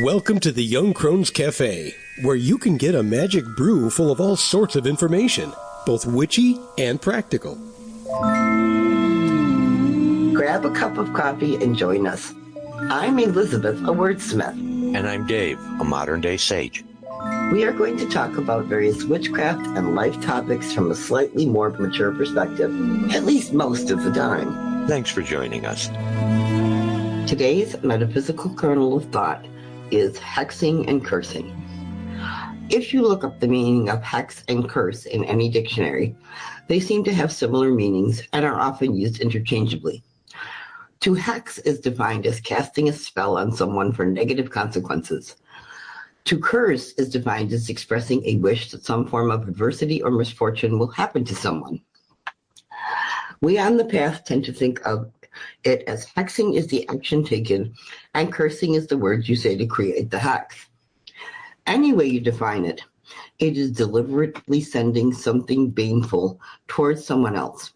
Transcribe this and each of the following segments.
Welcome to the Young Crones Cafe, where you can get a magic brew full of all sorts of information, both witchy and practical. Grab a cup of coffee and join us. I'm Elizabeth, a wordsmith. And I'm Dave, a modern-day sage. We are going to talk about various witchcraft and life topics from a slightly more mature perspective, at least most of the time. Thanks for joining us. Today's metaphysical kernel of thought is hexing and cursing. If you look up the meaning of hex and curse in any dictionary, they seem to have similar meanings and are often used interchangeably. To hex is defined as casting a spell on someone for negative consequences. To curse is defined as expressing a wish that some form of adversity or misfortune will happen to someone. We on the path tend to think of it as hexing is the action taken and cursing is the words you say to create the hex. Any way you define it, it is deliberately sending something baneful towards someone else,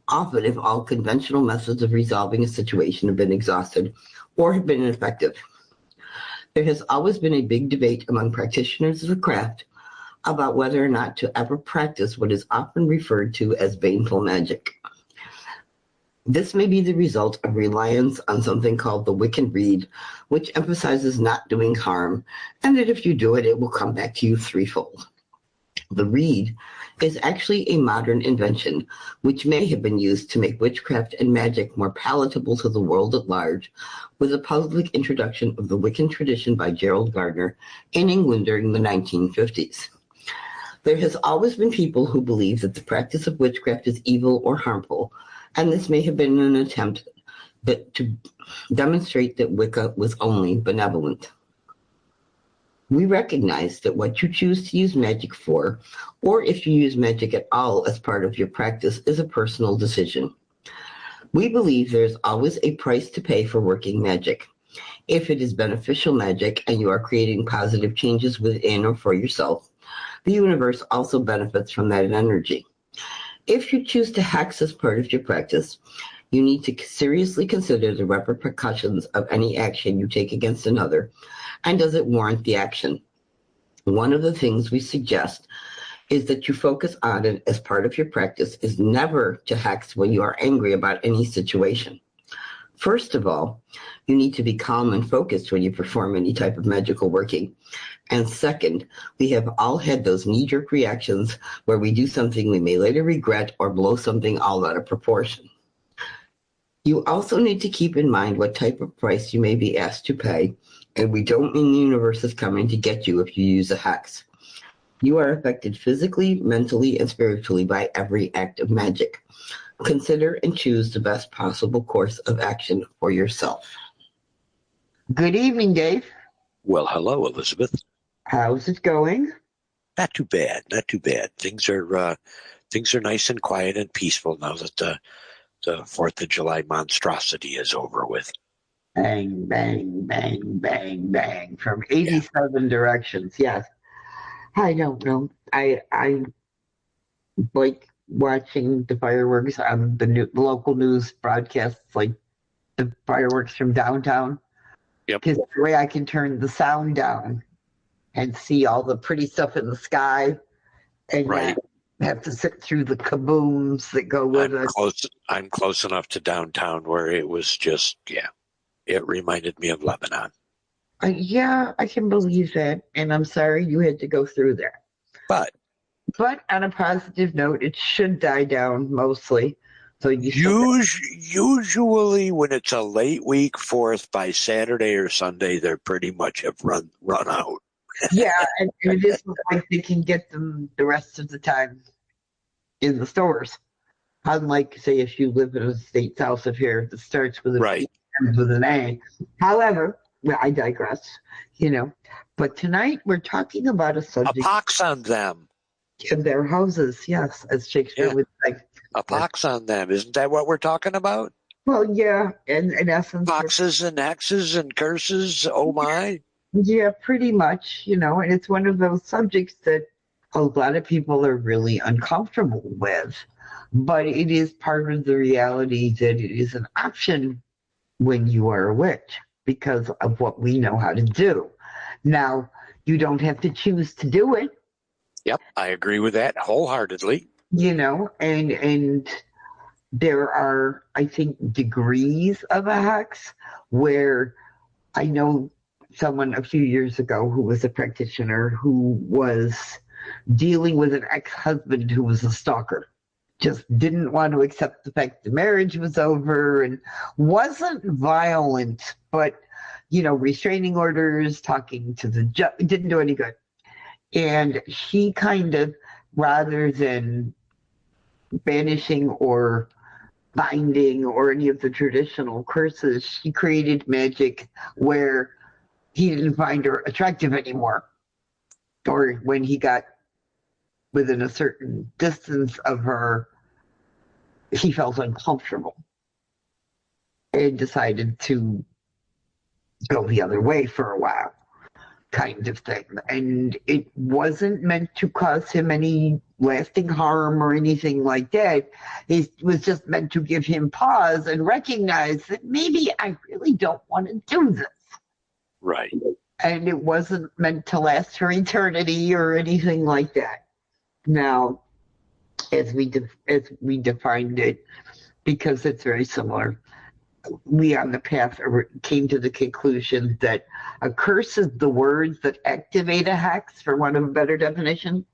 often if all conventional methods of resolving a situation have been exhausted or have been ineffective. There has always been a big debate among practitioners of the craft about whether or not to ever practice what is often referred to as baneful magic. This may be the result of reliance on something called the Wiccan Rede, which emphasizes not doing harm, and that if you do it, it will come back to you threefold. The Rede is actually a modern invention, which may have been used to make witchcraft and magic more palatable to the world at large, with a public introduction of the Wiccan tradition by Gerald Gardner in England during the 1950s. There has always been people who believe that the practice of witchcraft is evil or harmful, and this may have been an attempt to demonstrate that Wicca was only benevolent. We recognize that what you choose to use magic for, or if you use magic at all as part of your practice, is a personal decision. We believe there's always a price to pay for working magic. If it is beneficial magic and you are creating positive changes within or for yourself, the universe also benefits from that energy. If you choose to hex as part of your practice, you need to seriously consider the repercussions of any action you take against another, and does it warrant the action? One of the things we suggest is that you focus on it as part of your practice is never to hex when you are angry about any situation. First of all, you need to be calm and focused when you perform any type of magical working. And second, we have all had those knee-jerk reactions where we do something we may later regret or blow something all out of proportion. You also need to keep in mind what type of price you may be asked to pay, and we don't mean the universe is coming to get you if you use a hex. You are affected physically, mentally, and spiritually by every act of magic. Consider and choose the best possible course of action for yourself. Good evening, Dave. Well, hello, Elizabeth. How's it going? Not too bad, not too bad. Things are nice and quiet and peaceful now that the 4th of July monstrosity is over with. Bang, bang, bang, bang, bang from 87 directions. Yes. I don't know. I like watching the fireworks on the local news broadcasts, like the fireworks from downtown. Yep. Because that way I can turn the sound down and see all the pretty stuff in the sky and right. not have to sit through the kabooms that go with it. I'm close enough to downtown where it was just, it reminded me of Lebanon. Yeah, I can believe that. And I'm sorry you had to go through that. But on a positive note, it should die down mostly. So usually when it's a late week 4th, by Saturday or Sunday, they pretty much have run out. Yeah, and it isn't like they can get them the rest of the time in the stores. Unlike, say, if you live in a state south of here that starts with a right. P, ends with an A. However, well, I digress, But tonight we're talking about a subject. A pox on them. In their houses, yes, as Shakespeare would say. A pox on them. Isn't that what we're talking about? Well, yeah, in essence. Poxes and hexes and curses, oh my. Yeah, pretty much, and it's one of those subjects that a lot of people are really uncomfortable with. But it is part of the reality that it is an option when you are a witch because of what we know how to do. Now, you don't have to choose to do it, Yep, I agree with that wholeheartedly. and there are, I think, degrees of a hex where I know someone a few years ago who was a practitioner who was dealing with an ex-husband who was a stalker. Just didn't want to accept the fact the marriage was over and wasn't violent, but restraining orders, talking to the judge, didn't do any good. And she kind of, rather than banishing or binding or any of the traditional curses, she created magic where he didn't find her attractive anymore. Or when he got within a certain distance of her, he felt uncomfortable and decided to go the other way for a while, kind of thing. And it wasn't meant to cause him any lasting harm or anything like that. It was just meant to give him pause and recognize that maybe I really don't want to do this. Right. And it wasn't meant to last for eternity or anything like that. Now, as we defined it, because it's very similar, we on the path came to the conclusion that a curse is the words that activate a hex, for want of a better definition,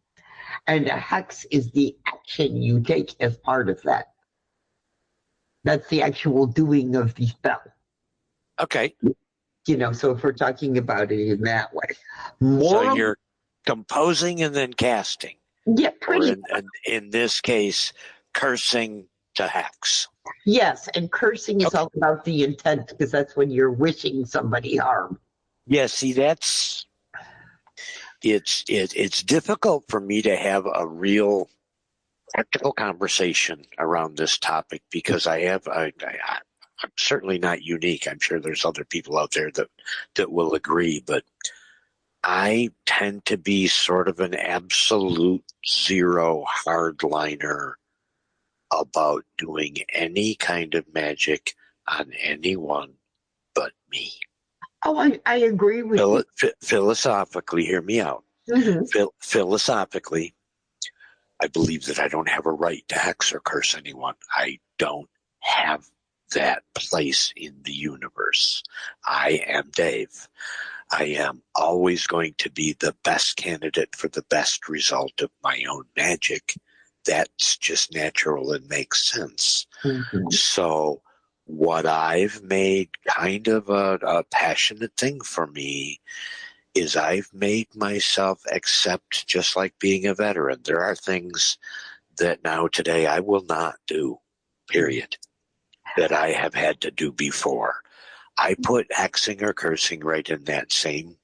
and a hex is the action you take as part of that. That's the actual doing of the spell. Okay. So if we're talking about it in that way. So you're composing and then casting. Yeah, pretty. Or in this case, cursing to hex. Yes, and cursing is all about the intent, because that's when you're wishing somebody harm. Yeah, see, it's difficult for me to have a real practical conversation around this topic because I'm certainly not unique. I'm sure there's other people out there that will agree, but I tend to be sort of an absolute zero hardliner about doing any kind of magic on anyone but me. Oh, I agree with you. Philosophically, hear me out. Mm-hmm. Philosophically, I believe that I don't have a right to hex or curse anyone. I don't have that place in the universe. I am Dave. I am always going to be the best candidate for the best result of my own magic. That's just natural and makes sense. Mm-hmm. So what I've made kind of a passionate thing for me is I've made myself accept, just like being a veteran, there are things that now today I will not do, period, that I have had to do before. I put hexing or cursing right in that same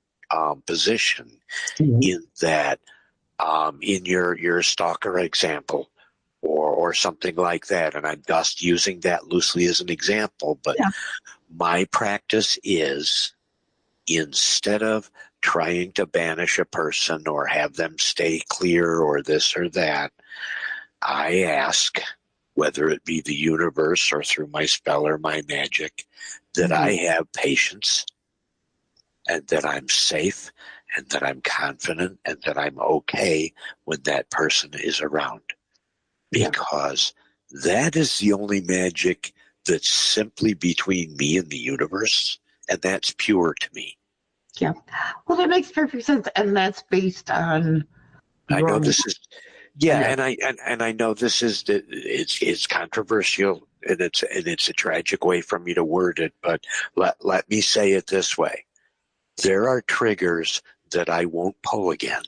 position, Mm-hmm. in that in your stalker example or something like that, and I'm just using that loosely as an example, but my practice is, instead of trying to banish a person or have them stay clear or this or that, I ask, whether it be the universe or through my spell or my magic, that I have patience and that I'm safe and that I'm confident and that I'm okay when that person is around. Because that is the only magic that's simply between me and the universe, and that's pure to me. Yeah. Well, that makes perfect sense, and that's based on. I know this is, and I know this is it's controversial, and it's a tragic way for me to word it, but let me say it this way: there are triggers that I won't pull again.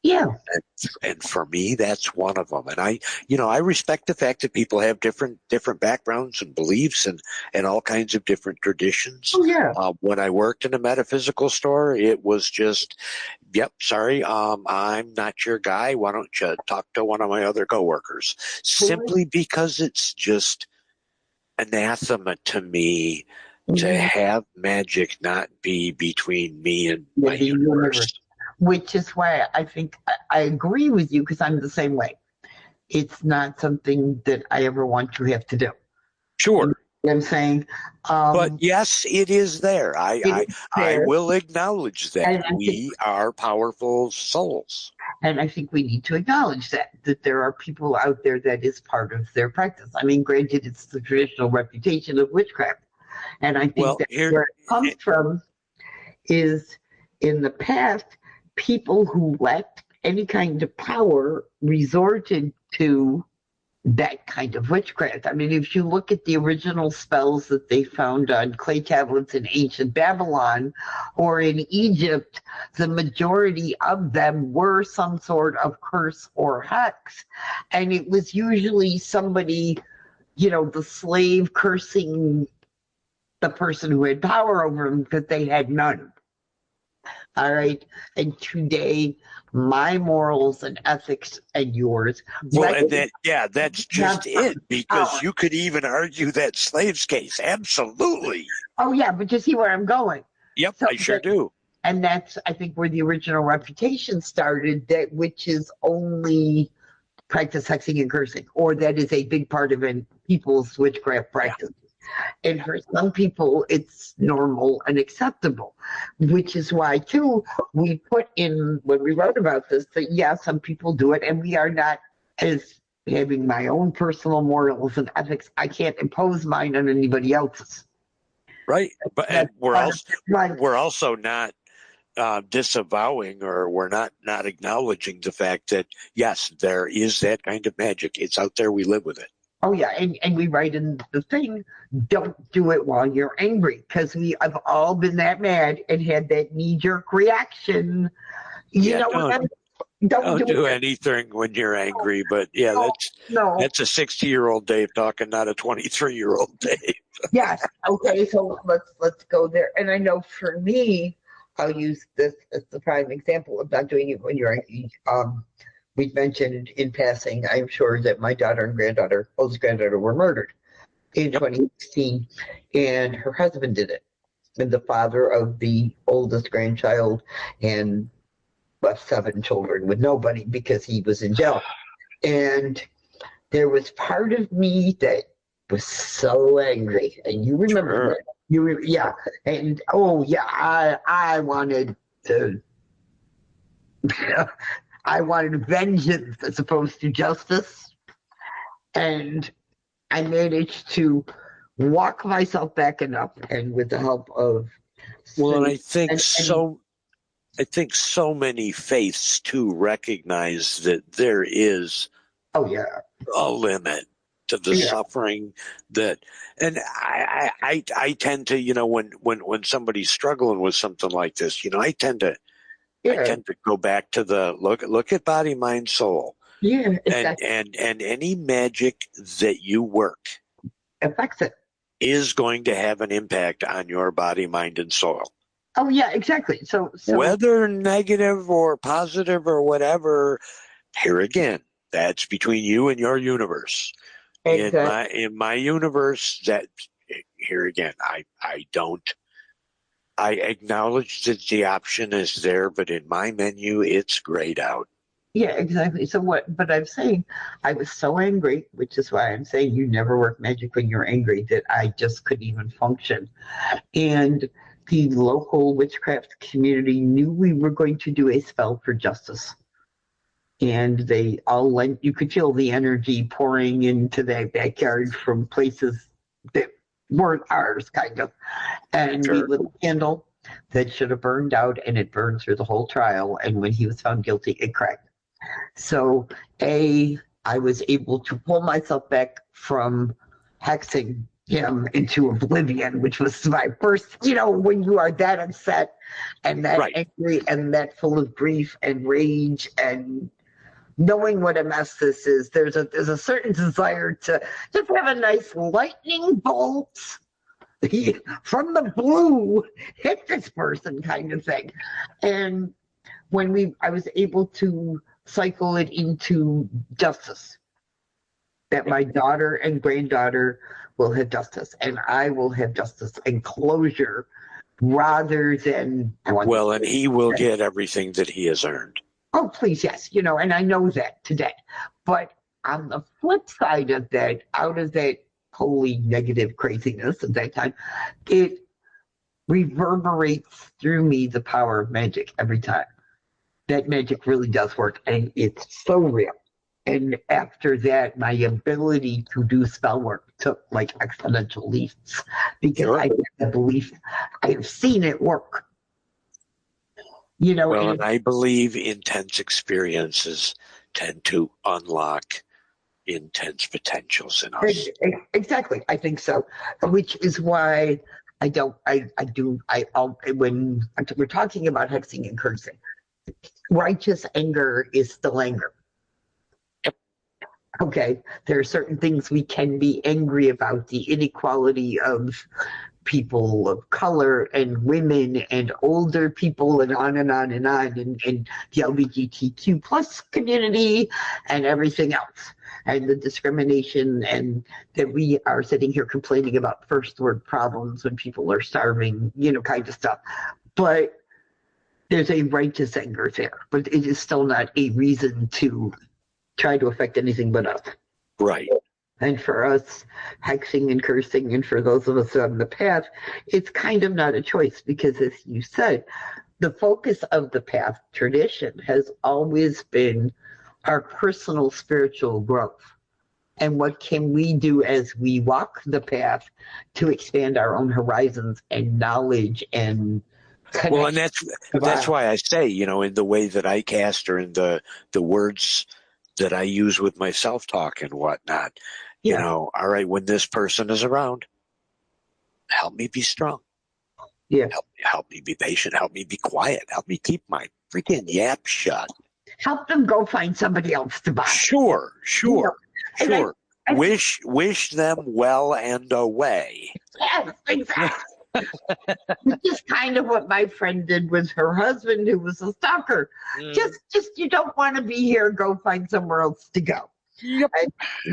Yeah. And for me, that's one of them. And I respect the fact that people have different backgrounds and beliefs and all kinds of different traditions. Oh, yeah. When I worked in a metaphysical store, it was just, yep, sorry, I'm not your guy. Why don't you talk to one of my other coworkers? Simply because it's just anathema to me to have magic not be between me and my universe. Which is why I think I agree with you, because I'm the same way. It's not something that I ever want to have to do. Sure. I'm saying, But yes, it is there. it I is I there, will acknowledge that and I think, we are powerful souls. and I think we need to acknowledge that there are people out there that is part of their practice. I mean, granted, it's the traditional reputation of witchcraft, and I think Well, that here, where it comes from is in the past, people who lacked any kind of power resorted to that kind of witchcraft. I mean, if you look at the original spells that they found on clay tablets in ancient Babylon or in Egypt, the majority of them were some sort of curse or hex. And it was usually somebody, the slave cursing the person who had power over them because they had none. All right. And today, my morals and ethics and yours. well, and that's just it, because Power. you could even argue that slaves case. Absolutely. Oh, yeah, but you see where I'm going. Yep, So I sure do. And that's, I think, where the original reputation started, that witches only practice hexing and cursing, or that is a big part of people's witchcraft practice. Yeah. And for some people, it's normal and acceptable, which is why, too, we put in, when we wrote about this, that, yeah, some people do it, and we are not, as having my own personal morals and ethics, I can't impose mine on anybody else's. Right. But and we're also not disavowing, or we're not acknowledging the fact that, yes, there is that kind of magic. It's out there. We live with it. Oh, yeah. And we write in the thing, don't do it while you're angry, because we have all been that mad and had that knee-jerk reaction. Don't do anything when you're angry. But yeah, that's a 60-year-old Dave talking, not a 23-year-old Dave. Yes. Okay. So let's go there. And I know for me, I'll use this as the prime example of not doing it when you're angry. We mentioned in passing, I'm sure, that my daughter and oldest granddaughter, were murdered in 2016, and her husband did it, and the father of the oldest grandchild, and left 7 children with nobody because he was in jail. And there was part of me that was so angry, and you remember that. And I wanted to. I wanted vengeance as opposed to justice, and I managed to walk myself back enough, and with the help of and I think so many faiths too recognize that there is a limit to the suffering that, and I tend to, when somebody's struggling with something like this, I tend to go back to the look at body, mind, soul. Yeah, exactly. And any magic that you work affects it, is going to have an impact on your body, mind, and soul. Oh yeah, exactly. So whether negative or positive or whatever, here again, that's between you and your universe. Exactly. In my universe, that here again, I acknowledge that the option is there, but in my menu, it's grayed out. Yeah, exactly. So but I'm saying, I was so angry, which is why I'm saying you never work magic when you're angry, that I just couldn't even function. And the local witchcraft community knew we were going to do a spell for justice. And they all went, you could feel the energy pouring into that backyard from places that weren't ours, kind of. And we lit a candle that should have burned out, and it burned through the whole trial. And when he was found guilty, it cracked. So, I was able to pull myself back from hexing him into oblivion, which was my first, when you are that upset and that angry and that full of grief and rage and knowing what a mess this is, there's a certain desire to just have a nice lightning bolt from the blue hit this person kind of thing. And when I was able to cycle it into justice, that my daughter and granddaughter will have justice, and I will have justice and closure, rather than and he will get everything that he has earned. Oh, please, yes, and I know that today. But on the flip side of that, out of that totally negative craziness at that time, it reverberates through me the power of magic every time. That magic really does work, and it's so real. And after that, my ability to do spell work took like exponential leaps because Sure. I had the belief I've seen it work. You know, Well, and and I believe intense experiences tend to unlock intense potentials in us. exactly, I think so. Which is why I don't, I do, when we're talking about hexing and cursing, righteous anger is still anger. Yep. Okay, there are certain things we can be angry about, the inequality of people of color and women and older people and on and on and on, and the LGBTQ plus community and everything else, and the discrimination, and that we are sitting here complaining about first world problems when people are starving, you know, kind of stuff. But there's a righteous anger there, but it is still not a reason to try to affect anything but us. Right. And for us, hexing and cursing, and for those of us on the path, it's kind of not a choice because, as you said, the focus of the path tradition has always been our personal spiritual growth. And what can we do as we walk the path to expand our own horizons and knowledge and connect? Well, and that's why I say, you know, in the way that I cast or in the words that I use with my self-talk and whatnot, you know, all right, when this person is around, help me be strong. Yeah. Help me be patient. Help me be quiet. Help me keep my freaking yap shut. Help them go find somebody else to buy. Sure. You know, I Wish them well and away. yes, exactly. Which is kind of what my friend did with her husband, who was a stalker. Just you don't want to be here. Go find somewhere else to go. Yep.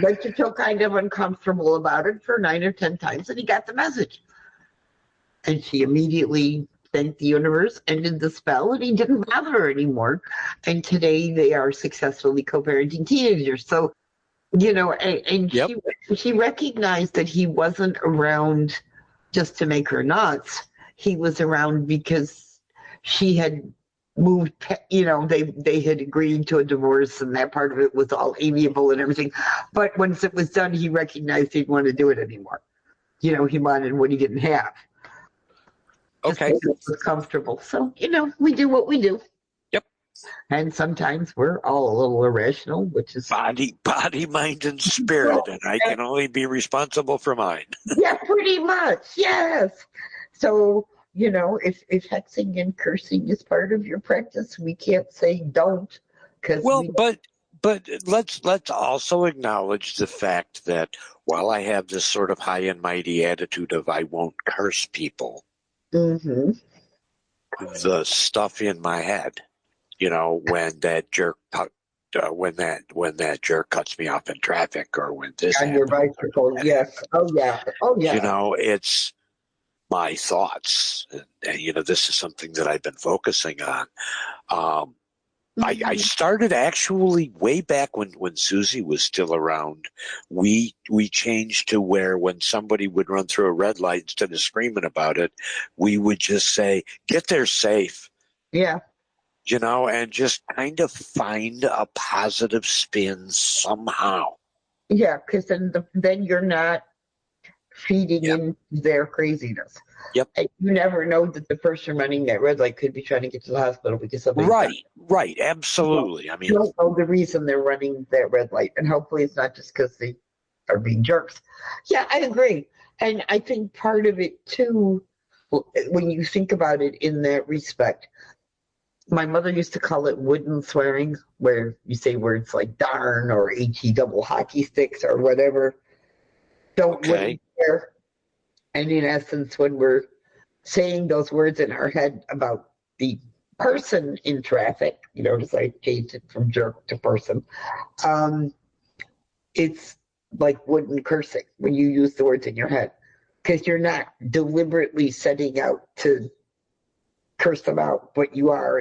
But you feel kind of uncomfortable about it for 9 or 10 times, and he got the message. And she immediately thanked the universe, ended the spell, and he didn't bother her anymore. And today they are successfully co-parenting teenagers. So, you know, and Yep. she recognized that he wasn't around just to make her nuts. He was around because she had moved, you know, they had agreed to a divorce, and that part of it was all amiable and everything. But once it was done, he recognized he didn't want to do it anymore. You know, he wanted what he didn't have. Okay. Just because it was comfortable. So, you know, we do what we do. Yep. And sometimes we're all a little irrational, which is Body, mind, and spirit, and I can only be responsible for mine. yeah, pretty much. Yes. So, you know, if hexing and cursing is part of your practice, we can't say don't. Well, but let's also acknowledge the fact that while I have this sort of high and mighty attitude of I won't curse people, mm-hmm. the stuff in my head, you know, when that jerk when that jerk cuts me off in traffic, or when this on your happens, bicycle, yes. Oh yeah. you know, it's my thoughts, and you know, this is something that I've been focusing on. I started actually way back when Susie was still around. We changed to where when somebody would run through a red light, instead of screaming about it, we would just say, "Get there safe." Yeah. You know, and just kind of find a positive spin somehow. Yeah, because then you're not feeding in their craziness. Yep. And you never know that the person running that red light could be trying to get to the hospital because something. Right, absolutely. I mean, you don't know the reason they're running that red light, and hopefully it's not just because they are being jerks. Yeah, I agree, and I think part of it too, when you think about it in that respect, my mother used to call it wooden swearing, where you say words like darn or HE double hockey sticks or whatever. Don't wouldn't swear. And in essence, when we're saying those words in our head about the person in traffic, you know, as I changed it from jerk to person, it's like wooden cursing when you use the words in your head, because you're not deliberately setting out to curse them out, but you are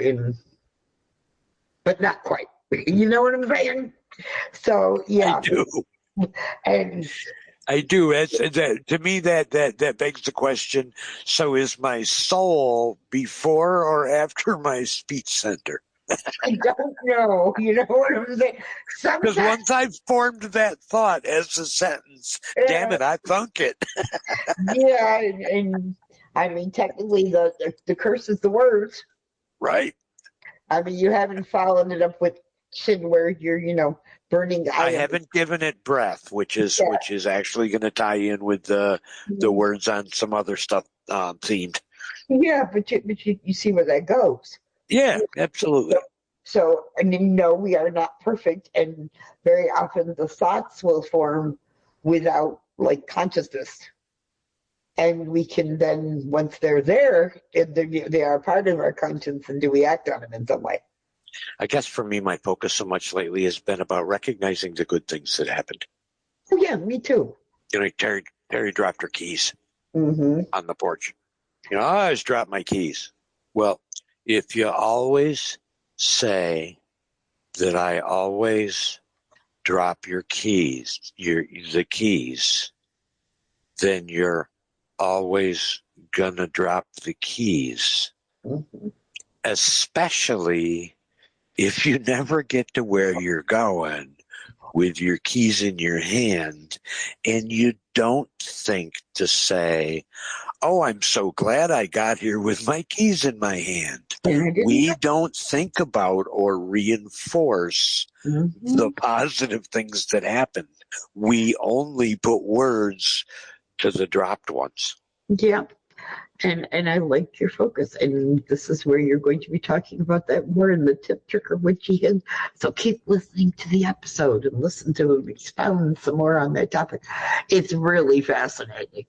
but not quite. You know what I'm saying? So yeah. I do. And I do. To me, that begs the question. So, is my soul before or after my speech center? I don't know. You know what I'm saying? Because Sometimes, once I've formed that thought as a sentence, damn it, I thunk it. yeah, and I mean, technically, the curse is the words. Right. I mean, you haven't followed it up with shit where you're, burning I items. haven't given it breath, which is actually going to tie in with the Yeah, words on some other stuff themed. yeah, but you see where that goes. Yeah, absolutely. So, and no, we are not perfect, and very often the thoughts will form without like consciousness, and we can then, once they're there, they are part of our conscience, and do we act on them in some way? I guess for me, my focus so much lately has been about recognizing the good things that happened. Oh yeah, me too. Terry dropped her keys Mm-hmm. on the porch. I always drop my keys. Well, if you always say that I always drop your keys, the keys, then you're always gonna drop the keys. Mm-hmm. Especially if you never get to where you're going with your keys in your hand and you don't think to say, oh, I'm so glad I got here with my keys in my hand. We don't think about or reinforce the positive things that happen. We only put words to the dropped ones. Yeah. And I liked your focus. And this is where you're going to be talking about that more in the tip, trick, or witchy hint. So keep listening to the episode and listen to him expound some more on that topic. It's really fascinating.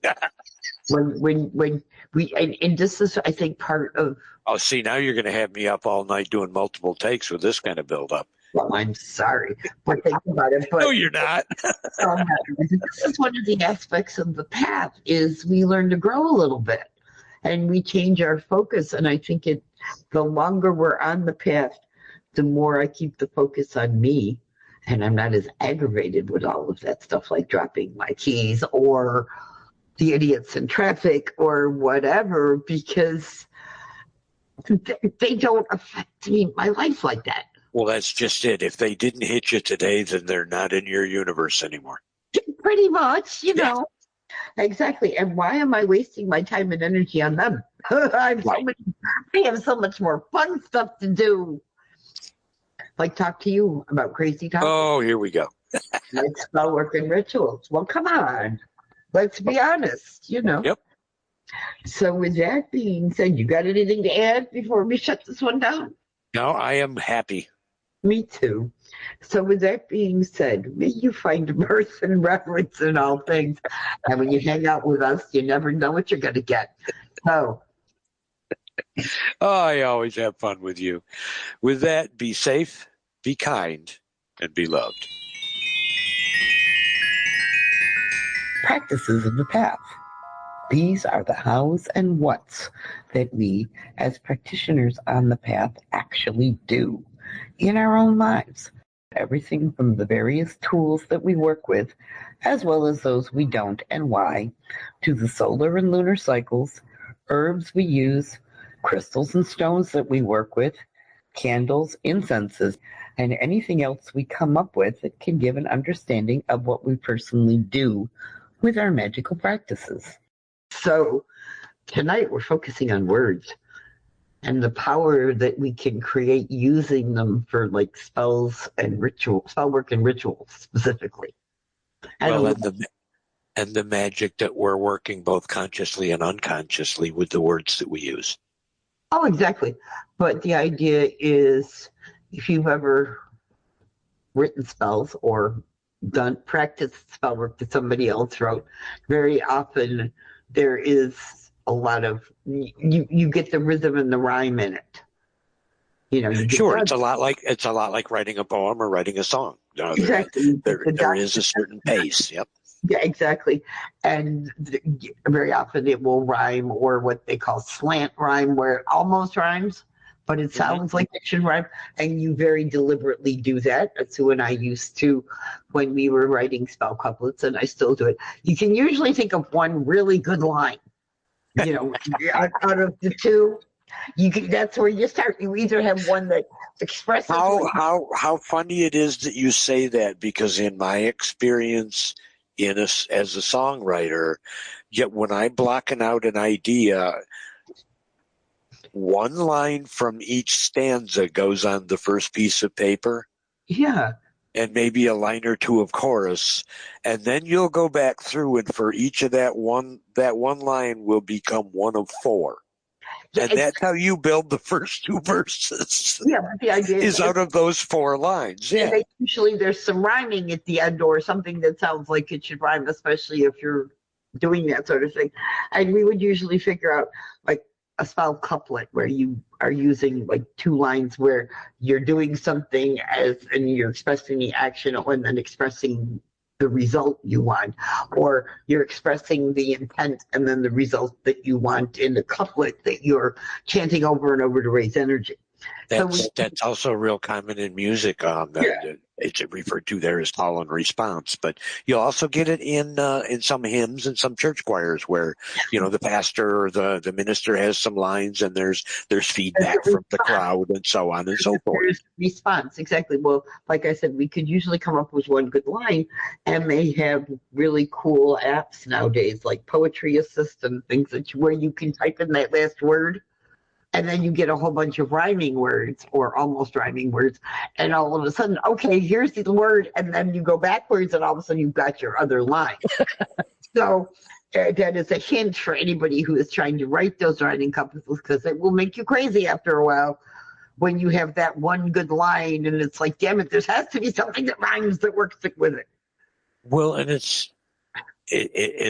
when we and this is, I think, part of. Oh, see, now you're going to have me up all night doing multiple takes with this kind of build-up. Well, I'm sorry, but think about it. But no, you're not. This is one of the aspects of the path: is we learn to grow a little bit. And we change our focus. And I think the longer we're on the path, the more I keep the focus on me. And I'm not as aggravated with all of that stuff, like dropping my keys or the idiots in traffic or whatever, because they don't affect my life like that. Well, that's just it. If they didn't hit you today, then they're not in your universe anymore. Pretty much, know. Exactly. And why am I wasting my time and energy on them? I have so much more fun stuff to do. Like talk to you about crazy topics. Oh, here we go. Like spell work and rituals. Well, come on. Let's be honest, Yep. So with that being said, you got anything to add before we shut this one down? No, I am happy. Me too. So with that being said, may you find mirth and reverence in all things. And when you hang out with us, you never know what you're going to get. So. I always have fun with you. With that, be safe, be kind, and be loved. Practices of the path. These are the hows and whats that we, as practitioners on the path, actually do in our own lives. Everything from the various tools that we work with, as well as those we don't and why, to the solar and lunar cycles, herbs we use, crystals and stones that we work with, candles, incenses, and anything else we come up with that can give an understanding of what we personally do with our magical practices. So tonight we're focusing on words and the power that we can create using them for like spells and ritual, spell work and rituals specifically. And the magic that we're working both consciously and unconsciously with the words that we use. Oh, exactly. But the idea is, if you've ever written spells or practiced spell work that somebody else wrote, very often there is a lot of you get the rhythm and the rhyme in it. Sure, it's a lot like writing a poem or writing a song. Exactly. There is a certain pace. Yep. Yeah, exactly. And very often it will rhyme, or what they call slant rhyme, where it almost rhymes, but it sounds like it should rhyme, and you very deliberately do that. That's who and I used to when we were writing spell couplets, and I still do it. You can usually think of one really good line, out of the two. That's where you start. You either have one that expresses how funny it is that you say that, because in my experience as a songwriter, yet when I'm blocking out an idea, one line from each stanza goes on the first piece of paper. Yeah. And maybe a line or two of chorus, and then you'll go back through, and for each of that one line will become one of four. Yeah, and that's how you build the first two verses. Yeah, but the idea is out of those four lines. Yeah. Usually there's some rhyming at the end or something that sounds like it should rhyme, especially if you're doing that sort of thing. And we would usually figure out like a spell couplet where you are using like two lines where you're doing something and you're expressing the action and then expressing the result you want, or you're expressing the intent and then the result that you want in the couplet that you're chanting over and over to raise energy. That's also real common in music. It's referred to there as call and response, but you'll also get it in some hymns and some church choirs where the pastor or the minister has some lines and there's feedback from the crowd and so on and so forth. There's response, exactly. Well, like I said, we could usually come up with one good line, and they have really cool apps nowadays like Poetry Assist and things where you can type in that last word. And then you get a whole bunch of rhyming words or almost rhyming words. And all of a sudden, okay, here's the word. And then you go backwards and all of a sudden you've got your other line. So that is a hint for anybody who is trying to write those rhyming couplets, because it will make you crazy after a while when you have that one good line. And it's like, damn it, there has to be something that rhymes that works with it. Well, and it's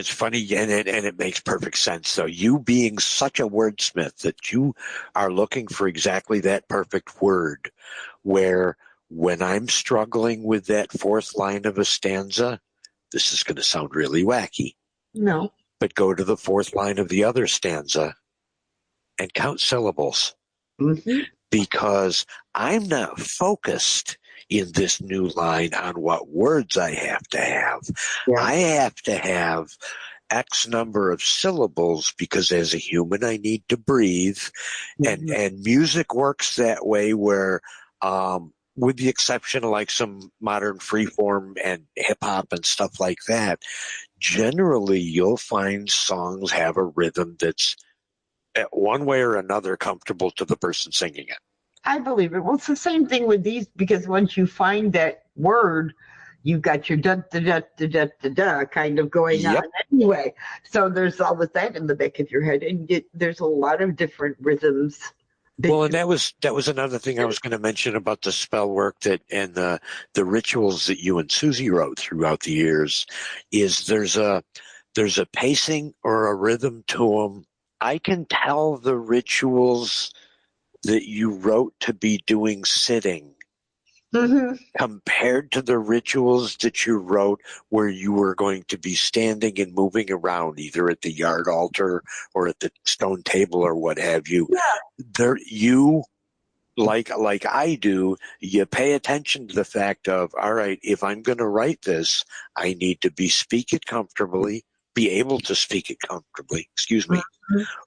funny, and it makes perfect sense. So you being such a wordsmith that you are looking for exactly that perfect word, where when I'm struggling with that fourth line of a stanza, this is going to sound really wacky. No. But go to the fourth line of the other stanza and count syllables. Mm-hmm. Because I'm not focused in this new line on what words I have to have. Yeah. I have to have X number of syllables because as a human I need to breathe. Mm-hmm. And music works that way where, with the exception of like some modern freeform and hip hop and stuff like that, generally you'll find songs have a rhythm that's one way or another comfortable to the person singing it. I believe it. Well, it's the same thing with these, because once you find that word, you've got your da da da da da da da kind of going on anyway. So there's always that in the back of your head, and there's a lot of different rhythms. Well, and that was another thing I was going to mention about the spell work and the rituals that you and Susie wrote throughout the years. Is there's a pacing or a rhythm to them. I can tell the rituals that you wrote to be doing sitting compared to the rituals that you wrote where you were going to be standing and moving around, either at the yard altar or at the stone table or what have you. Yeah. There, you, like I do, you pay attention to the fact of, all right, if I'm going to write this, I need to be able to speak it comfortably,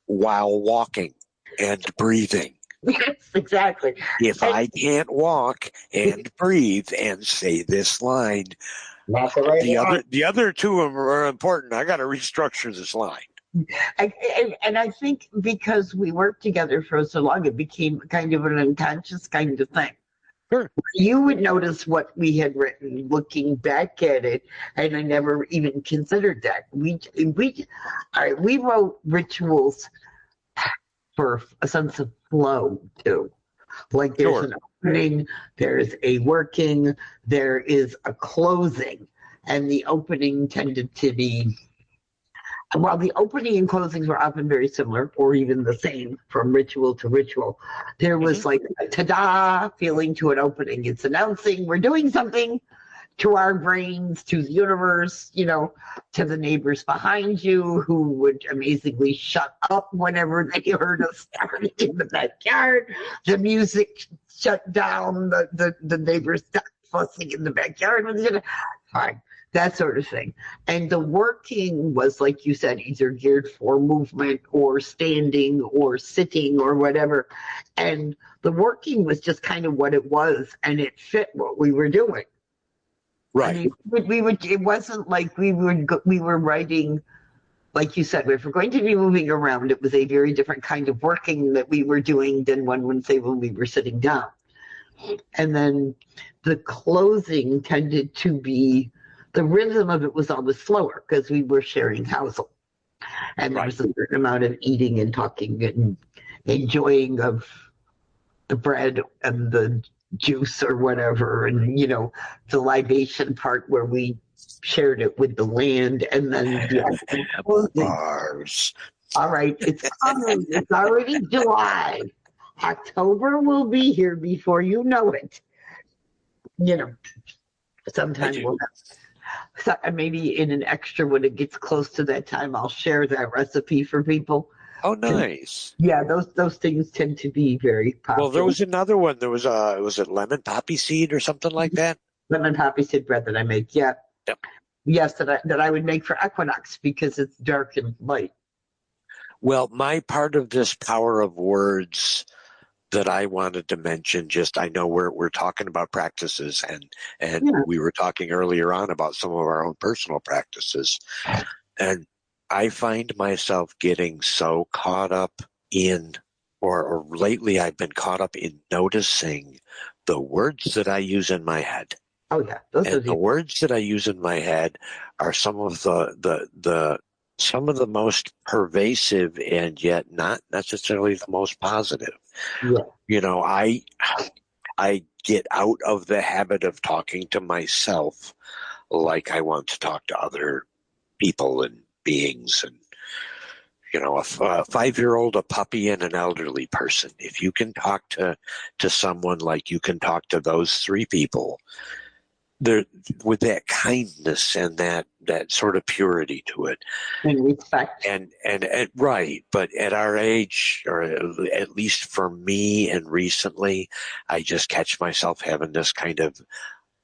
while walking and breathing. Yes, exactly. If I can't walk and breathe and say this line, the other two are important. I got to restructure this line. And I think because we worked together for so long, it became kind of an unconscious kind of thing. Sure. You would notice what we had written looking back at it, and I never even considered that. We wrote rituals for a sense of flow too. Like there's an opening, there's a working, there is a closing, and the opening tended to be, while the opening and closings were often very similar or even the same from ritual to ritual, there was like a ta-da feeling to an opening. It's announcing we're doing something. to our brains, to the universe, to the neighbors behind you who would amazingly shut up whenever they heard us starting in the backyard. The music shut down, the neighbors stopped fussing in the backyard. Fine, that sort of thing. And the working was, like you said, either geared for movement or standing or sitting or whatever. And the working was just kind of what it was, and it fit what we were doing. Right. I mean, we would. It wasn't like we were writing, like you said, if we're going to be moving around, it was a very different kind of working that we were doing than one would say when we were sitting down. And then the closing tended to be, the rhythm of it was always slower because we were sharing housel. And there was a certain amount of eating and talking and enjoying of the bread and the juice or whatever, and the libation part where we shared it with the land, and then the bars. All right, it's coming. It's already July. October will be here before you know it. Sometime we'll have, maybe in an extra when it gets close to that time, I'll share that recipe for people. Oh, nice. Yeah, those things tend to be very popular. Well, there was another one. There was was it lemon poppy seed or something like that? Lemon poppy seed bread that I make. Yeah. Yep. Yes, that I would make for equinox because it's dark and light. Well, my part of this power of words that I wanted to mention, I know we're talking about practices, and we were talking earlier on about some of our own personal practices, and I find myself getting so caught up in, or lately I've been caught up in noticing the words that I use in my head. Oh yeah, the words that I use in my head are some of the most pervasive and yet not necessarily the most positive. Yeah. I get out of the habit of talking to myself like I want to talk to other people and beings, and a 5-year-old, a puppy, and an elderly person. If you can talk to someone like you can talk to those three people, there with that kindness and that sort of purity to it, and respect, and right. But at our age, or at least for me, and recently, I just catch myself having this kind of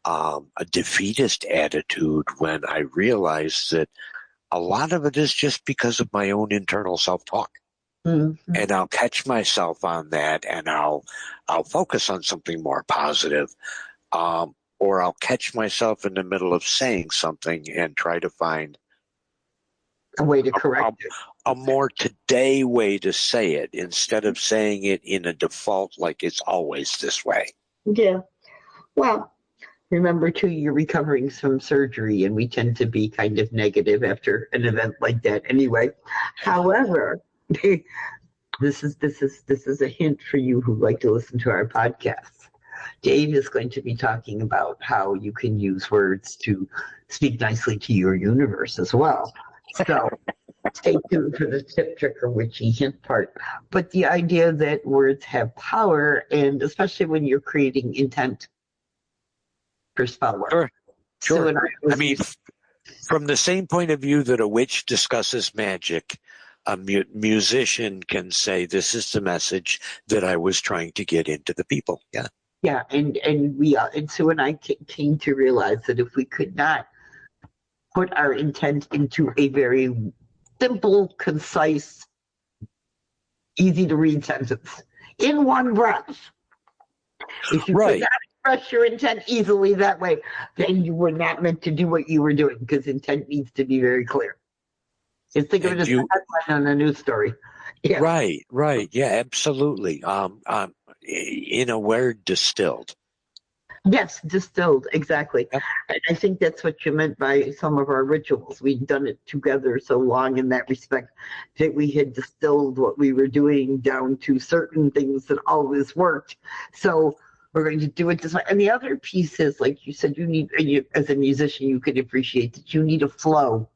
a defeatist attitude when I realize that a lot of it is just because of my own internal self-talk. Mm-hmm. And I'll catch myself on that, and I'll focus on something more positive. Or I'll catch myself in the middle of saying something and try to find a way to correct it. A more today way to say it, instead of saying it in a default like it's always this way. Yeah. Well, remember, too, you're recovering from surgery, and we tend to be kind of negative after an event like that anyway. However, this is a hint for you who like to listen to our podcast. Dave is going to be talking about how you can use words to speak nicely to your universe as well. So stay tuned for the tip, trick, or witchy hint part. But the idea that words have power, and especially when you're creating intent for spell work. Sure. I mean, from the same point of view that a witch discusses magic, a musician can say, this is the message that I was trying to get into the people. Yeah. Yeah, and Sue and I came to realize that if we could not put our intent into a very simple, concise, easy to read sentence in one breath, if you could not express your intent easily that way, then you were not meant to do what you were doing, because intent needs to be very clear. Just think of it as a headline on a news story. Yeah. Right. Yeah, absolutely. In a word, distilled. Yes, distilled, exactly. Yep. And I think that's what you meant by some of our rituals. We'd done it together so long in that respect that we had distilled what we were doing down to certain things that always worked. So we're going to do it this way. And the other piece is, like you said, as a musician, you could appreciate that you need a flow.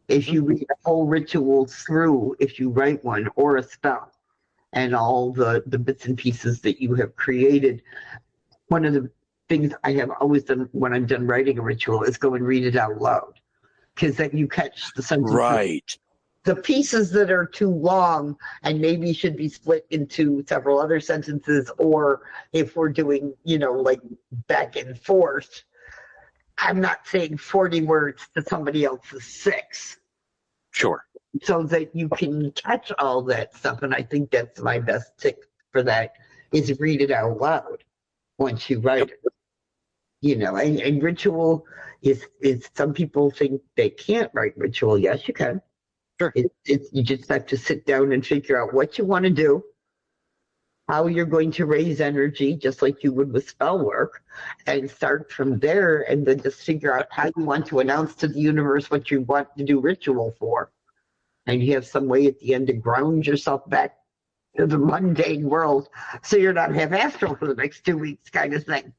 If you read a whole ritual through, if you write one or a spell, and all the bits and pieces that you have created, one of the things I have always done when I'm done writing a ritual is go and read it out loud, because then you catch the sentences. Right. The pieces that are too long and maybe should be split into several other sentences, or if we're doing, like back and forth, I'm not saying 40 words to somebody else's 6. Sure. So that you can catch all that stuff. And I think that's my best tip for that, is read it out loud once you write it. And ritual is some people think they can't write ritual. Yes, you can. Sure. You just have to sit down and figure out what you want to do, how you're going to raise energy, just like you would with spell work, and start from there, and then just figure out how you want to announce to the universe what you want to do ritual for. And you have some way at the end to ground yourself back to the mundane world, so you're not half-astral for the next 2 weeks, kind of thing.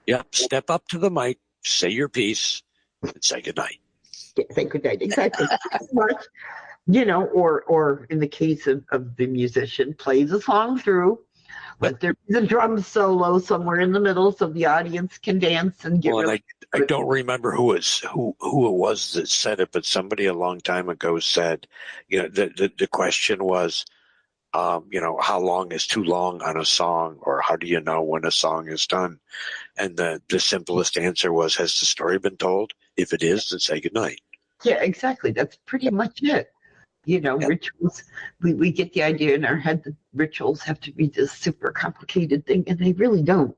Yep. Step up to the mic, say your piece, and say goodnight. Say goodnight. Exactly. Or in the case of the musician, play the song through, let there be the drum solo somewhere in the middle so the audience can dance and get I don't remember who it was that said it, but somebody a long time ago said, the question was, how long is too long on a song, or how do you know when a song is done? And the simplest answer was, has the story been told? If it is, then say goodnight. Yeah, exactly. That's pretty much it. Yep. Rituals, we get the idea in our head that rituals have to be this super complicated thing, and they really don't.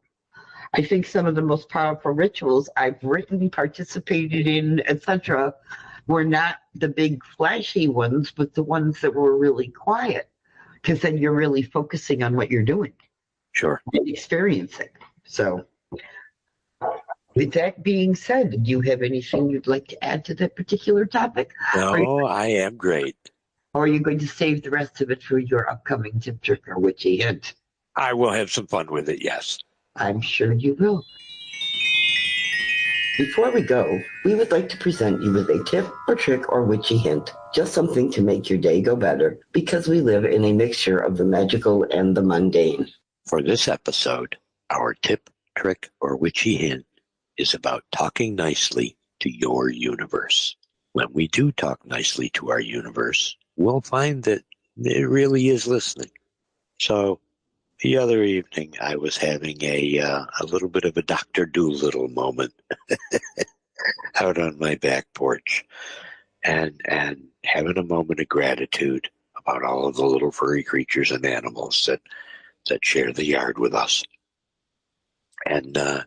I think some of the most powerful rituals I've written, participated in, etc., were not the big flashy ones, but the ones that were really quiet, because then you're really focusing on what you're doing. Sure. And experiencing. So, with that being said, do you have anything you'd like to add to that particular topic? No, I am great. Or are you going to save the rest of it for your upcoming tip, trick, or witchy hint? I will have some fun with it, yes. I'm sure you will. Before we go, we would like to present you with a tip or trick or witchy hint, just something to make your day go better, because we live in a mixture of the magical and the mundane. For this episode, our tip, trick, or witchy hint is about talking nicely to your universe. When we do talk nicely to our universe, we'll find that it really is listening. So the other evening, I was having a little bit of a Dr. Doolittle moment out on my back porch, and having a moment of gratitude about all of the little furry creatures and animals that share the yard with us. And it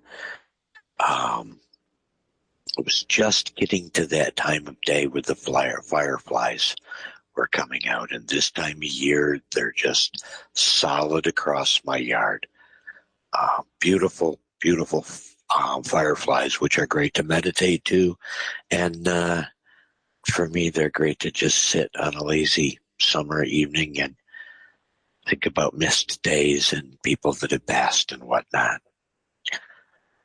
was just getting to that time of day where the fireflies were coming out, and this time of year they're just solid across my yard. Beautiful fireflies, which are great to meditate to, and for me they're great to just sit on a lazy summer evening and think about missed days and people that have passed and whatnot.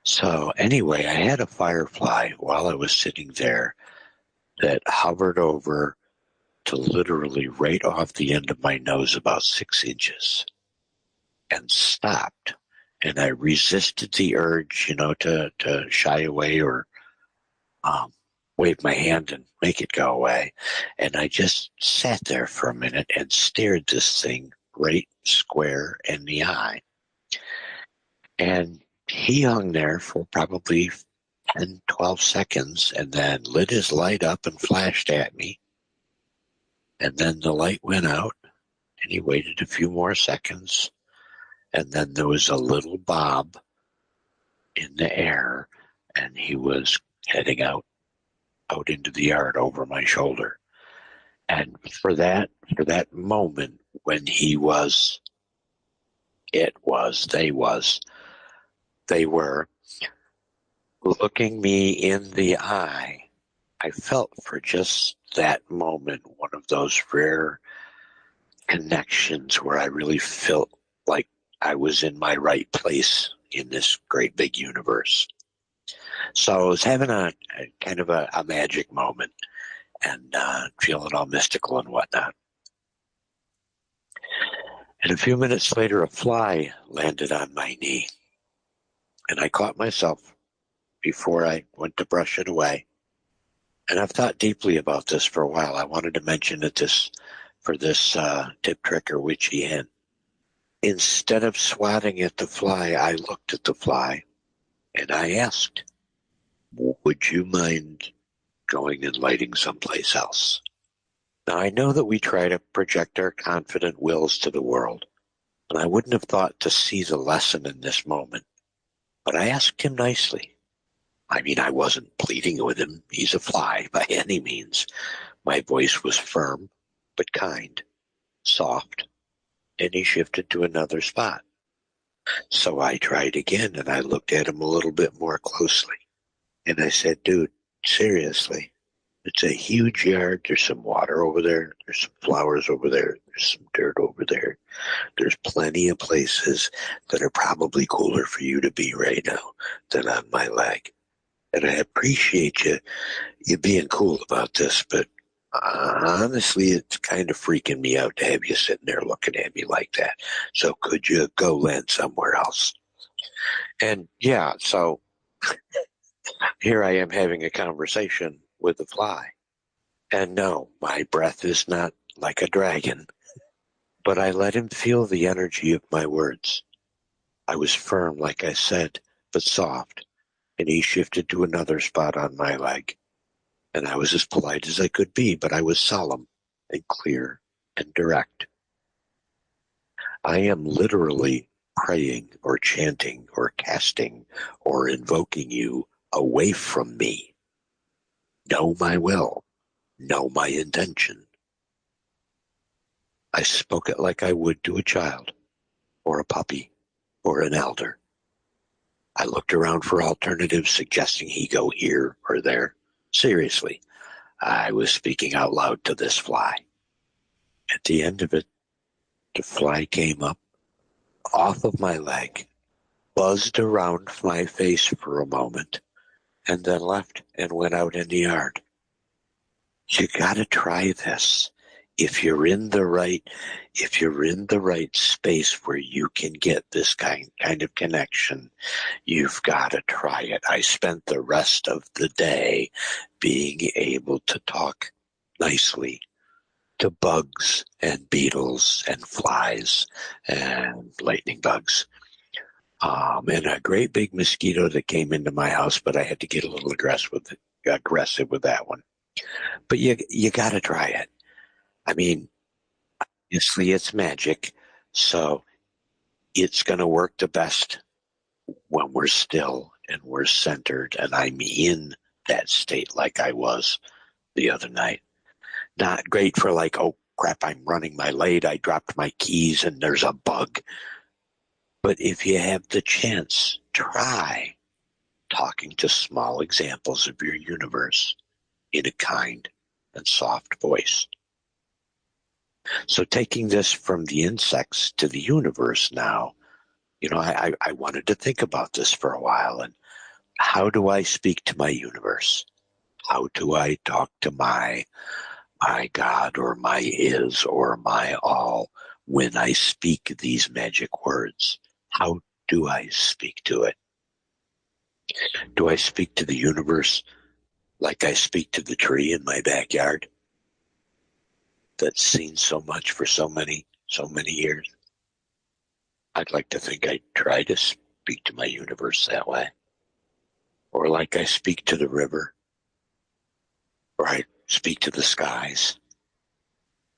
So anyway, I had a firefly while I was sitting there that hovered over to literally right off the end of my nose about 6 inches and stopped. And I resisted the urge, to shy away or wave my hand and make it go away. And I just sat there for a minute and stared this thing right square in the eye. And he hung there for probably 10, 12 seconds and then lit his light up and flashed at me. And then the light went out and he waited a few more seconds. And then there was a little bob in the air and he was heading out into the yard over my shoulder. And for that moment when they were looking me in the eye, I felt for just that moment one of those rare connections where I really felt like I was in my right place in this great big universe. So I was having a kind of a magic moment and feeling all mystical and whatnot. And a few minutes later, a fly landed on my knee. And I caught myself before I went to brush it away. And I've thought deeply about this for a while. I wanted to mention it for this tip, trick, or witchy hint. Instead of swatting at the fly, I looked at the fly and I asked, would you mind going and lighting someplace else? Now, I know that we try to project our confident wills to the world, and I wouldn't have thought to see the lesson in this moment. But I asked him nicely. I mean, I wasn't pleading with him. He's a fly by any means. My voice was firm, but kind, soft, and he shifted to another spot. So I tried again, and I looked at him a little bit more closely. And I said, dude, seriously, it's a huge yard. There's some water over there. There's some flowers over there. There's some dirt over there. There's plenty of places that are probably cooler for you to be right now than on my leg. And I appreciate you being cool about this, but honestly, it's kind of freaking me out to have you sitting there looking at me like that. So could you go land somewhere else? And yeah, so here I am having a conversation with the fly. And no, my breath is not like a dragon, but I let him feel the energy of my words. I was firm, like I said, but soft, and he shifted to another spot on my leg. And I was as polite as I could be, but I was solemn and clear and direct. I am literally praying or chanting or casting or invoking you away from me. Know my will. Know my intention. I spoke it like I would to a child or a puppy or an elder. I looked around for alternatives, suggesting he go here or there. Seriously, I was speaking out loud to this fly. At the end of it, the fly came up off of my leg, buzzed around my face for a moment, and then left and went out in the yard. You gotta try this. If you're in the right space where you can get this kind of connection, you've got to try it. I spent the rest of the day being able to talk nicely to bugs and beetles and flies and lightning bugs. And a great big mosquito that came into my house, but I had to get a little aggressive with that one. But you got to try it. I mean, obviously it's magic, so it's going to work the best when we're still and we're centered, and I'm in that state like I was the other night. Not great for like, oh crap, I'm running my late, I dropped my keys and there's a bug. But if you have the chance, try talking to small examples of your universe in a kind and soft voice. So taking this from the insects to the universe now, I wanted to think about this for a while. And how do I speak to my universe? How do I talk to my God or my is or my all when I speak these magic words? How do I speak to it? Do I speak to the universe like I speak to the tree in my backyard that's seen so much for so many years? I'd like to think I try to speak to my universe that way. Or like I speak to the river, or I speak to the skies.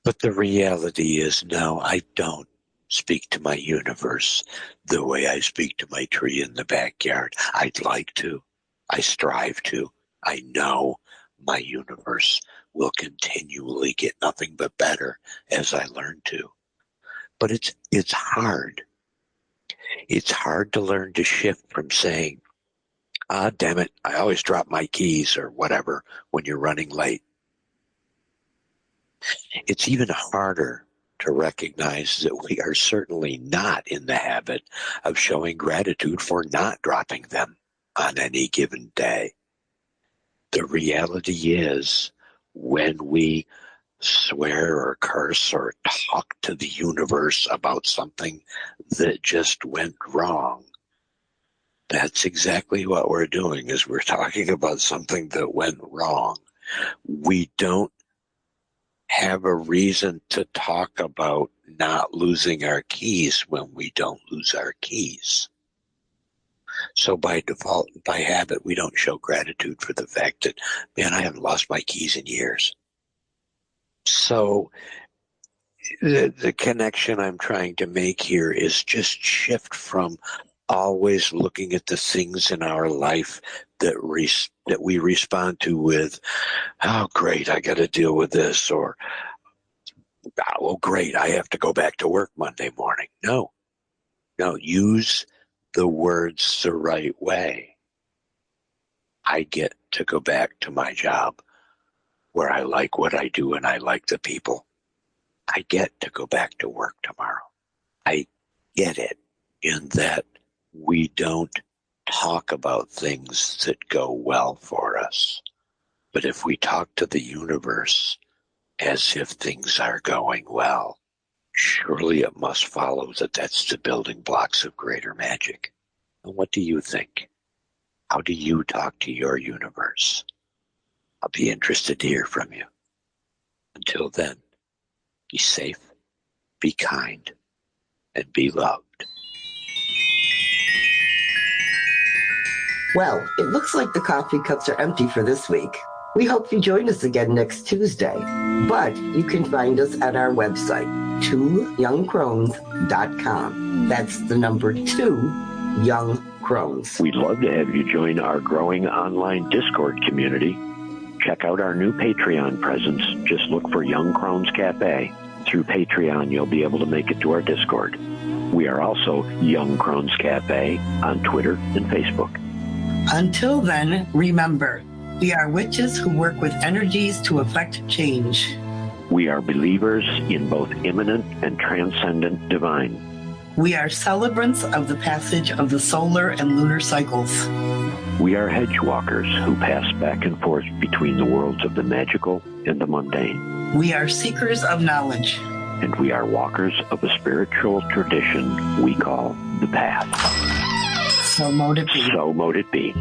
But the reality is, no, I don't speak to my universe the way I speak to my tree in the backyard. I'd like to. I strive to. I know my universe will continually get nothing but better as I learn to. But it's hard. It's hard to learn to shift from saying, damn it, I always drop my keys or whatever when you're running late. It's even harder to recognize that we are certainly not in the habit of showing gratitude for not dropping them on any given day. The reality is, when we swear or curse or talk to the universe about something that just went wrong, That's exactly what we're doing, is we're talking about something that went wrong. We don't have a reason to talk about not losing our keys when we don't lose our keys. So by default, by habit, we don't show gratitude for the fact that, man, I haven't lost my keys in years. So the connection I'm trying to make here is just shift from always looking at the things in our life that we respond to with, oh, great, I got to deal with this, or, oh, great, I have to go back to work Monday morning. No, use the words the right way. I get to go back to my job where I like what I do and I like the people. I get to go back to work tomorrow. I get it in that we don't talk about things that go well for us. But if we talk to the universe as if things are going well, surely it must follow that that's the building blocks of greater magic. And what do you think? How do you talk to your universe? I'll be interested to hear from you. Until then, be safe, be kind, and be loved. Well, it looks like the coffee cups are empty for this week. We hope you join us again next Tuesday. But you can find us at our website, 2youngcrones.com. That's the number 2, Young Crones. We'd love to have you join our growing online Discord community. Check out our new Patreon presence. Just look for Young Crones Cafe. Through Patreon, you'll be able to make it to our Discord. We are also Young Crones Cafe on Twitter and Facebook. Until then, remember, we are witches who work with energies to effect change. We are believers in both immanent and transcendent divine. We are celebrants of the passage of the solar and lunar cycles. We are hedge walkers who pass back and forth between the worlds of the magical and the mundane. We are seekers of knowledge. And we are walkers of a spiritual tradition we call the path. So mote it be. So mote it be.